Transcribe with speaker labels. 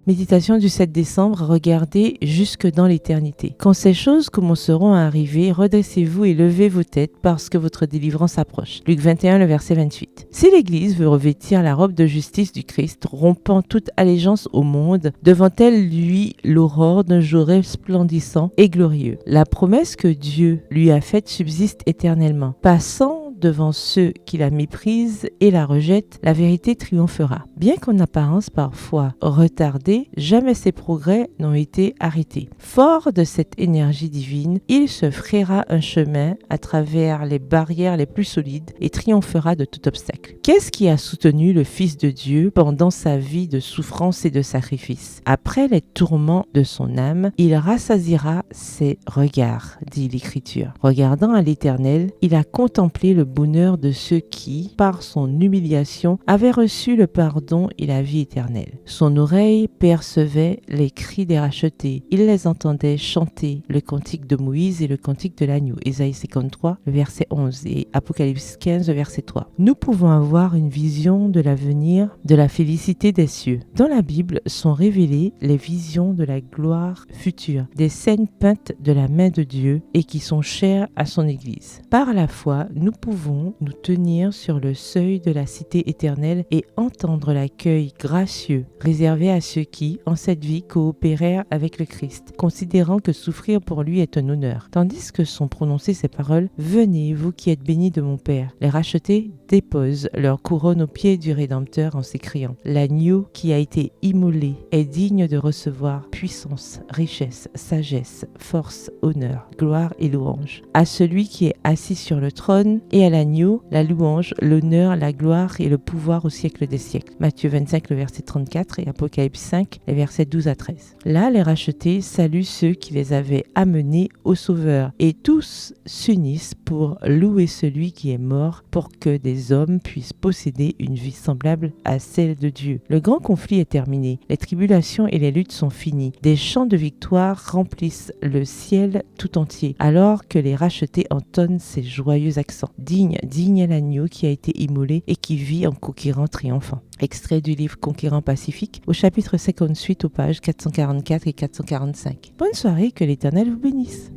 Speaker 1: Méditation du 7 décembre, regardez jusque dans l'éternité. Quand ces choses commenceront à arriver, redressez-vous et levez vos têtes parce que votre délivrance approche. Luc 21, le verset 28. Si l'Église veut revêtir la robe de justice du Christ, rompant toute allégeance au monde, devant-elle lui l'aurore d'un jour resplendissant et glorieux. La promesse que Dieu lui a faite subsiste éternellement. Passant devant ceux qui la méprisent et la rejettent, la vérité triomphera. Bien qu'en apparence parfois retardée, jamais ses progrès n'ont été arrêtés. Fort de cette énergie divine, il se frayera un chemin à travers les barrières les plus solides et triomphera de tout obstacle. Qu'est-ce qui a soutenu le Fils de Dieu pendant sa vie de souffrance et de sacrifice? Après les tourments de son âme, il rassasiera ses regards, dit l'Écriture. Regardant à l'Éternel, il a contemplé le bonheur de ceux qui, par son humiliation, avaient reçu le pardon et la vie éternelle. Son oreille percevait les cris des rachetés. Il les entendait chanter le cantique de Moïse et le cantique de l'agneau. Ésaïe 53, le verset 11 et Apocalypse 15, le verset 3. Nous pouvons avoir une vision de l'avenir, de la félicité des cieux. Dans la Bible sont révélées les visions de la gloire future, des scènes peintes de la main de Dieu et qui sont chères à son Église. Par la foi, nous pouvons nous tenir sur le seuil de la cité éternelle et entendre l'accueil gracieux réservé à ceux qui, en cette vie, coopérèrent avec le Christ, considérant que souffrir pour lui est un honneur. Tandis que sont prononcées ces paroles, « Venez, vous qui êtes bénis de mon Père ». Les rachetés déposent leur couronne aux pieds du Rédempteur en s'écriant « L'agneau qui a été immolé est digne de recevoir puissance, richesse, sagesse, force, honneur, gloire et louange. À celui qui est assis sur le trône et à l'agneau, la louange, l'honneur, la gloire et le pouvoir au siècle des siècles. » Matthieu 25, le verset 34 et Apocalypse 5, les versets 12 à 13. Là, les rachetés saluent ceux qui les avaient amenés au Sauveur et tous s'unissent pour louer celui qui est mort pour que des hommes puissent posséder une vie semblable à celle de Dieu. Le grand conflit est terminé. Les tribulations et les luttes sont finies. Des chants de victoire remplissent le ciel tout entier alors que les rachetés entonnent ces joyeux accents. Digne est l'agneau qui a été immolé et qui vit en conquérant triomphant. Extrait du livre Conquérant Pacifique au chapitre 58 aux pages 444 et 445. Bonne soirée, que l'Éternel vous bénisse.